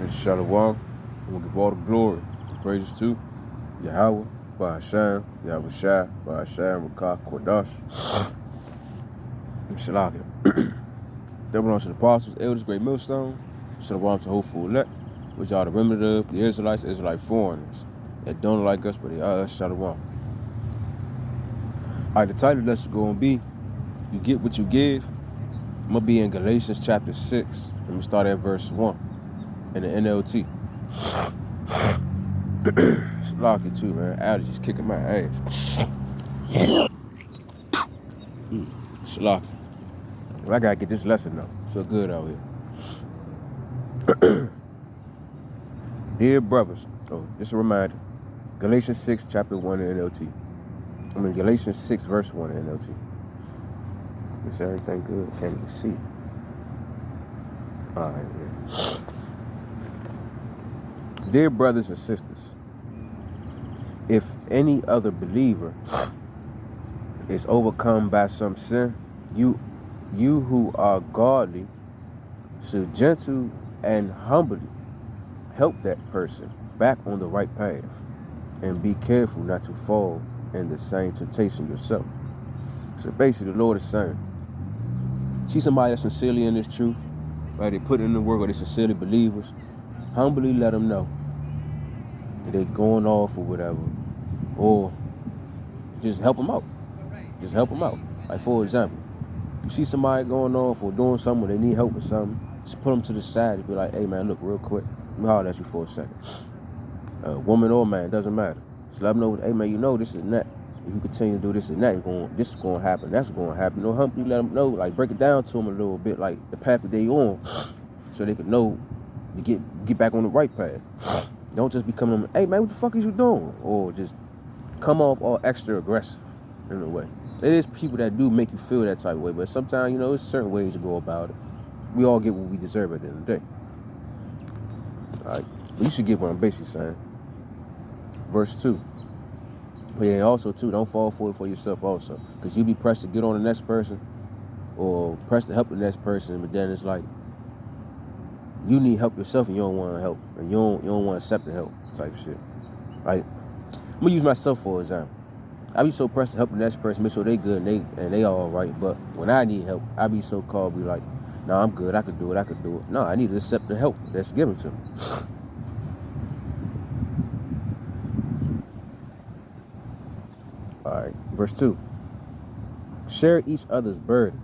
It's Shalom. I'm gonna give all the glory and praises to Yahweh, Bahasham, Yahweh Shai, Bahasham, Rakah, Kodash, and Shalakim. That belongs to the apostles, elders, great millstone. Shalom to hopeful elect, which are the remnant of the Israelites, Israelite foreigners that don't like us, but they are us. Shalom. All right, the title that's going to be, You Get What You Give. I'm going to be in Galatians chapter 6. Let me start at verse 1 in the NLT. Slocky too, man. Allergies kicking my ass. Slocky. I gotta get this lesson though. Feel good out here. Dear brothers, just a reminder. Galatians 6, chapter 1 in NLT. Galatians 6, verse 1 in NLT. Is everything good? Can't even see. Alright, yeah. Dear brothers and sisters, if any other believer is overcome by some sin, you who are godly should gentle and humbly help that person back on the right path, and be careful not to fall in the same temptation yourself. So basically, the Lord is saying, see somebody that's sincerely in this truth, right? They put in the work, or they sincerely believers. Humbly let them know that they're going off or whatever, or just help them out. Just help them out. Like for example, you see somebody going off or doing something, or they need help with something, just put them to the side and be like, hey man, look, real quick, let me holler at you for a second. Woman or man, doesn't matter. Just let them know, hey man, you know this and that. If you continue to do this and that, this is going to happen, that's going to happen. You know, humbly let them know, like break it down to them a little bit, like the path that they on, so they can know to get back on the right path. Don't just be coming, hey man, what the fuck is you doing? Or just come off all extra aggressive in a way. It is people that do make you feel that type of way, but sometimes, you know, there's certain ways to go about it. We all get what we deserve at the end of the day. All right, but you should get what I'm basically saying. Verse 2. Yeah, also too, don't fall for it for yourself also, because you be pressed to get on the next person or pressed to help the next person, but then it's like you need help yourself and you don't want to help, and you don't want to accept the help type shit. Like, I'm gonna use myself for example. I be so pressed to help the next person, make sure they good and they all right, but when I need help, I be so called, be like, no, I'm good, I could do it. No, I need to accept the help that's given to me. All right, verse 2. Share each other's burden,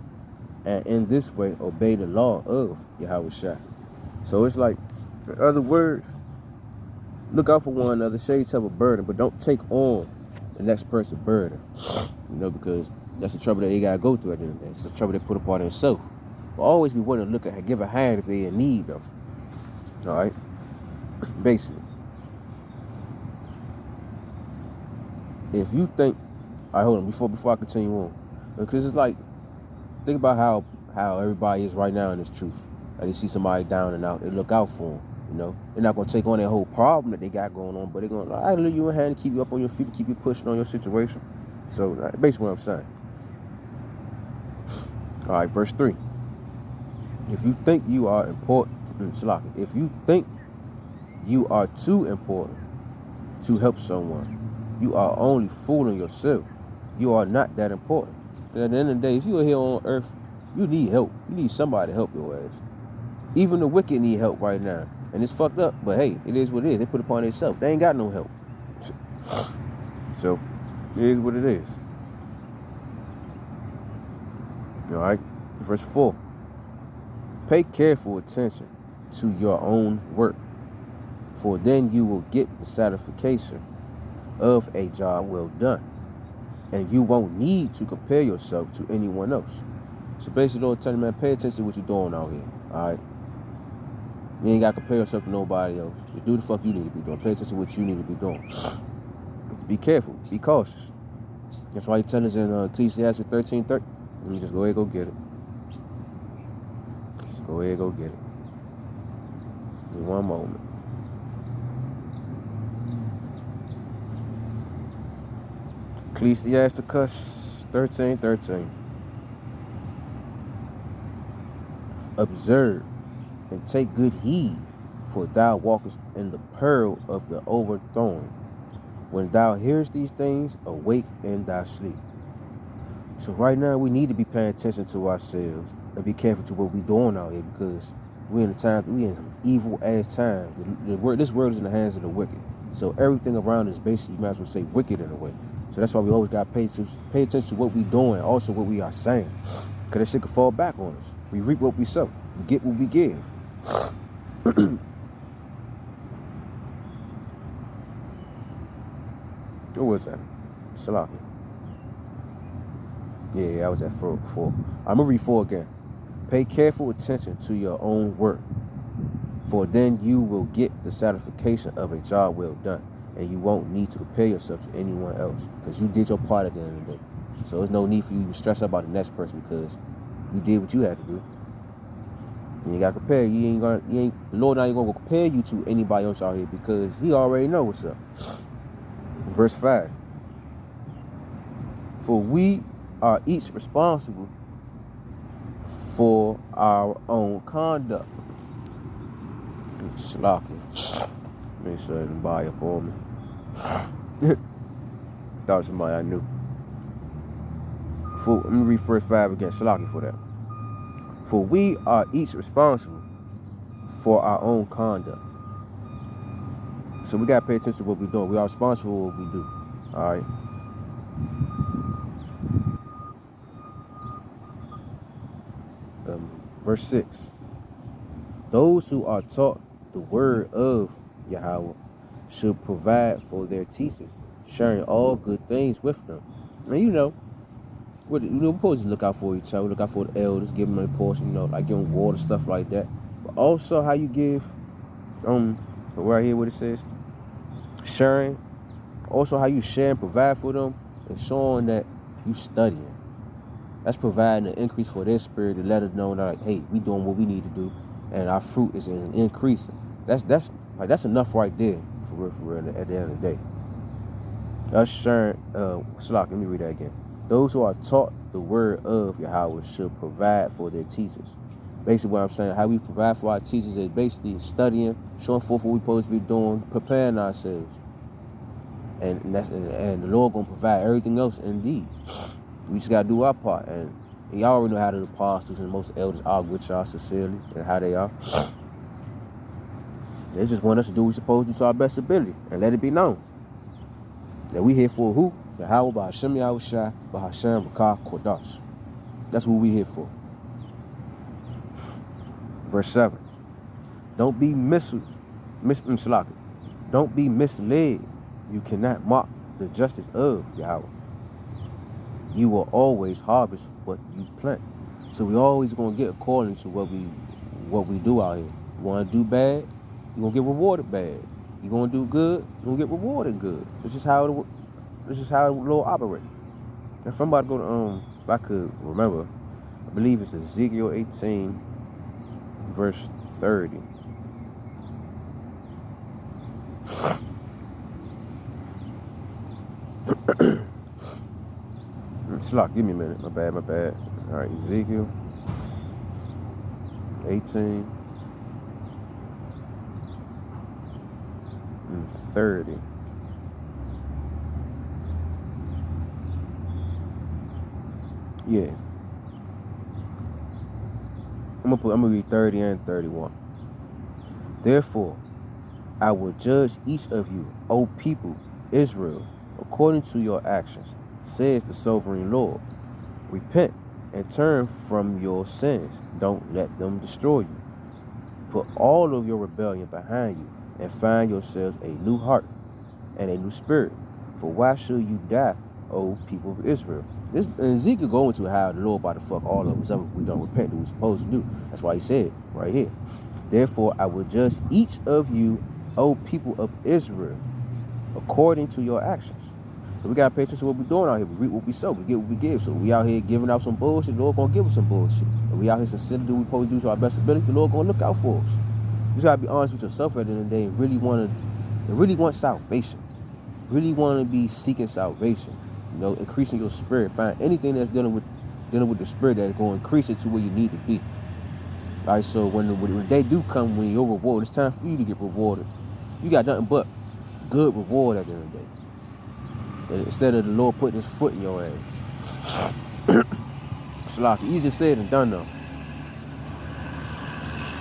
and in this way obey the law of Yahweh Shai. So it's like, in other words, look out for one another, share each other burden, but don't take on the next person's burden. You know, because that's the trouble that they gotta go through at the end of the day. It's the trouble they put upon themselves. But always be willing to look at, give a hand if they in need though. All right, basically, if you think, all right, hold on, before I continue on, because it's like, think about how everybody is right now in this truth. Like they see somebody down and out, they look out for them. You know, they're not gonna take on that whole problem that they got going on, but they're gonna, I leave you in hand to keep you up on your feet, to keep you pushing on your situation. So basically, what I'm saying. All right, verse 3. If you think you are important, if you think you are too important to help someone, you are only fooling yourself. You are not that important. And at the end of the day, if you are here on earth, you need help. You need somebody to help your ass. Even the wicked need help right now. And it's fucked up, but hey, it is what it is. They put it upon themselves. They ain't got no help. So, it is what it is. All right, verse 4. Pay careful attention to your own work, for then you will get the satisfaction of a job well done, and you won't need to compare yourself to anyone else. So basically, Lord telling you, man, pay attention to what you're doing out here. All right, you ain't got to compare yourself to nobody else. Just do the fuck you need to be doing. Pay attention to what you need to be doing. Be careful. Be cautious. That's why he tells us in Ecclesiastes 13:30. Let me just go ahead and go get it. Just go ahead and go get it. Give me one moment. Ecclesiasticus 13:13. Observe and take good heed, for thou walkest in the peril of the overthrown. When thou hearest these things, awake in thy sleep. So right now we need to be paying attention to ourselves and be careful to what we doing out here, because we in some evil ass times. This world is in the hands of the wicked. So everything around us basically, you might as well say, wicked in a way. So that's why we always got to pay attention to what we doing, also what we are saying, because that shit could fall back on us. We reap what we sow. We get what we give. What was that? Salaki. Yeah, I was at 4. I'm gonna read 4 again. Pay careful attention to your own work, for then you will get the satisfaction of a job well done, and you won't need to compare yourself to anyone else, because you did your part at the end of the day. So there's no need for you to stress about the next person, because you did what you had to do. You ain't gotta compare. The Lord not even gonna compare you to anybody else out here, because He already know what's up. Verse 5. For we are each responsible for our own conduct. Sloppy. Make sure I didn't buy up on me. Thought somebody I knew. Let me read verse 5 again. Salaki for that. For we are each responsible for our own conduct. So we gotta pay attention to what we're doing. We are responsible for what we do. Alright. Verse 6. Those who are taught the word of Yahweh should provide for their teachers, sharing all good things with them. And we're supposed to look out for each other, look out for the elders, give them a portion, like give them water, stuff like that. But also how you give, right here what it says, sharing. Also how you share and provide for them, and showing that you studying. That's providing an increase for their spirit to let us know that, like, hey, we doing what we need to do, and our fruit is increasing. That's enough right there, for real, at the end of the day. Us sharing, let me read that again. Those who are taught the word of Yahweh should provide for their teachers. Basically what I'm saying, how we provide for our teachers is basically studying, showing forth what we're supposed to be doing, preparing ourselves. And the Lord gonna provide everything else indeed. We just gotta do our part, and y'all already know how the apostles and most elders are with y'all sincerely and how they are. They just want us to do what we're supposed to do to our best ability, and let it be known that we here for who? Yahweh by Hashem Yahushua by Hashem Bakar Kodash. That's what we here for. Verse 7. Don't be misled. You cannot mock the justice of Yahweh. You will always harvest what you plant. So we always gonna get according to what we do out here. You wanna do bad, you're gonna get rewarded bad. You gonna do good, you're gonna get rewarded good. This is how the Lord operates. If I'm about to go to if I could remember, I believe it's Ezekiel 18, verse 30. Slock, give me a minute. My bad. All right, Ezekiel 18 and 30. Yeah. I'm gonna read 30 and 31. Therefore, I will judge each of you, O people, Israel, according to your actions, says the sovereign Lord. Repent and turn from your sins. Don't let them destroy you. Put all of your rebellion behind you and find yourselves a new heart and a new spirit. For why should you die, O people of Israel? This Ezekiel going to how the Lord about to fuck all of us up if we don't repent what we're supposed to do. That's why he said right here. Therefore, I will judge each of you, O people of Israel, according to your actions. So we gotta pay attention to what we're doing out here. We reap what we sow, we get what we give. So we out here giving out some bullshit, the Lord gonna give us some bullshit. And we out here sincerely do what we supposed to do to our best ability, the Lord gonna look out for us. You just gotta be honest with yourself at the end of the day and really want salvation. Really want to be seeking salvation. Increasing your spirit. Find anything that's dealing with the spirit that's going to increase it to where you need to be. All right, so when the day do come, when you're rewarded, it's time for you to get rewarded. You got nothing but good reward at the end of the day. And instead of the Lord putting his foot in your ass. It's like easier said than done though.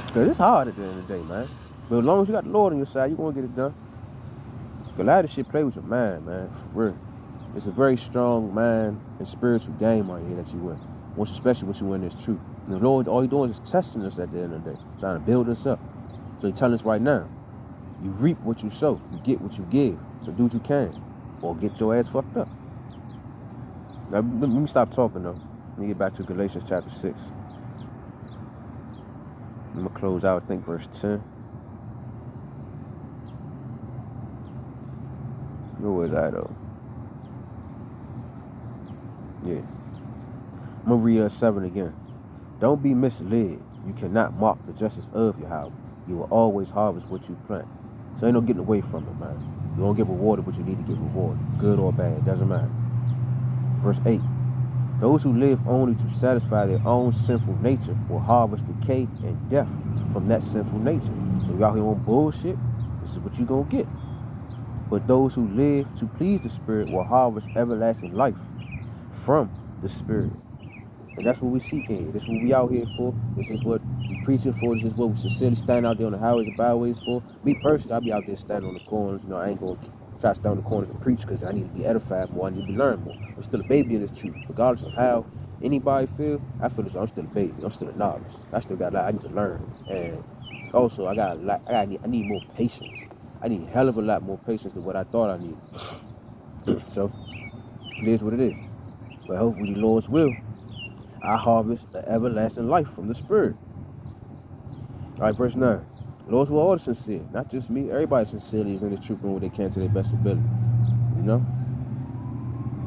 Because it's hard at the end of the day, man. But as long as you got the Lord on your side, you're going to get it done. A lot of this shit play with your mind, man, for real. It's a very strong mind and spiritual game right here that you win. Especially when you win this truth. And the Lord, all he's doing is testing us at the end of the day, trying to build us up. So he's telling us right now, you reap what you sow, you get what you give. So do what you can, or get your ass fucked up. Now, let me stop talking though. Let me get back to Galatians chapter 6. I'm going to close out, I think, verse 10. Where was I, though? Yeah. I'm going to read 7 again. Don't be misled. You cannot mock the justice of Yahweh. You will always harvest what you plant. So ain't no getting away from it, man. You don't get rewarded what you need to get rewarded. Good or bad, doesn't matter. Verse 8. Those who live only to satisfy their own sinful nature will harvest decay and death from that sinful nature. So you out here on bullshit, this is what you gonna get. But those who live to please the Spirit will harvest everlasting life from the Spirit. And that's what we seek here. This is what we out here for. This is what we preaching for. This is what we sincerely stand out there on the highways and byways for. Me personally, I'll be out there standing on the corners. You know, I ain't gonna try to stand on the corners and preach because I need to be edified more. I need to learn more. I'm still a baby in this truth. Regardless of how anybody feel, I feel as though I'm still a baby. I'm still a novice. I still got a lot I need to learn. And also, I need more patience. I need a hell of a lot more patience than what I thought I needed. So, it is what it is. But hopefully, the Lord's will, I harvest the everlasting life from the Spirit. All right, verse 9. Lord's will all the sincere, not just me. Everybody sincerely is in this truth room where they can to their best ability. You know?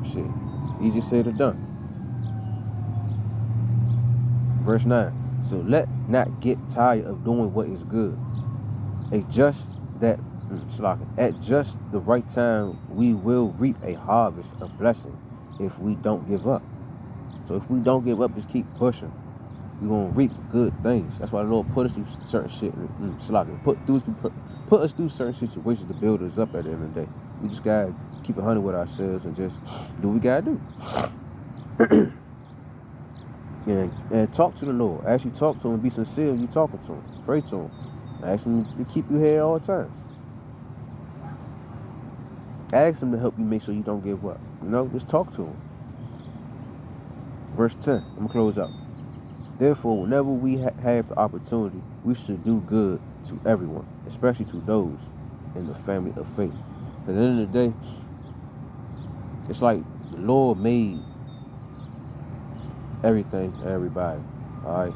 Shit. Easy said or done. Verse 9. So let not get tired of doing what is good. At just the right time, we will reap a harvest of blessing if we don't give up. So if we don't give up, just keep pushing. We're going to reap good things. That's why the Lord put us through certain shit. Put us through certain situations to build us up at the end of the day. We just got to keep 100 with ourselves and just do what we got to do. and talk to the Lord. As you talk to him, be sincere when you talking to him. Pray to him. Ask him to keep you here all times. Ask him to help you make sure you don't give up. You know, just talk to him. Verse 10. I'm going to close out. Therefore, whenever we have the opportunity, we should do good to everyone, especially to those in the family of faith. At the end of the day, it's like the Lord made everything, everybody. All right.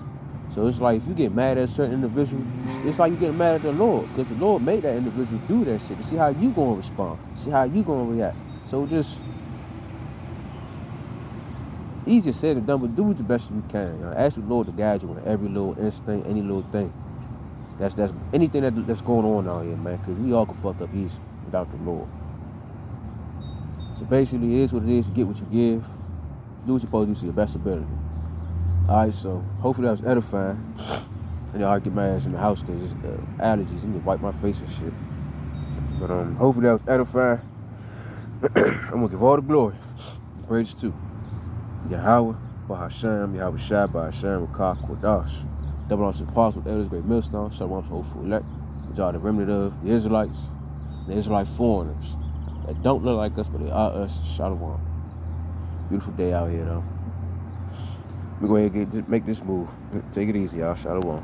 So it's like if you get mad at a certain individual, it's like you get mad at the Lord, because the Lord made that individual do that shit to see how you gonna respond, see how you gonna react. So just easier said than done, but do it the best you can. You know? Ask the Lord to guide you in every little instinct, any little thing. That's anything that's going on out here, man. Because we all can fuck up easy without the Lord. So basically, it is what it is. You get what you give. Do what you're supposed to do to your best ability. All right. So hopefully that was edifying. And I get my ass in the house because it's allergies. I need to wipe my face and shit. But hopefully that was edifying. I'm gonna give all the glory, praise to Yahweh, Bahashem, Yahweh Shai, Bahashem, Rakah, Kodash. Double on some parts with elders, great millstone, shalom to hopeful elect, which are the remnant of the Israelites, the Israelite foreigners that don't look like us, but they are us, shalom. Beautiful day out here, though. We're going to make this move. Take it easy, y'all, shalom.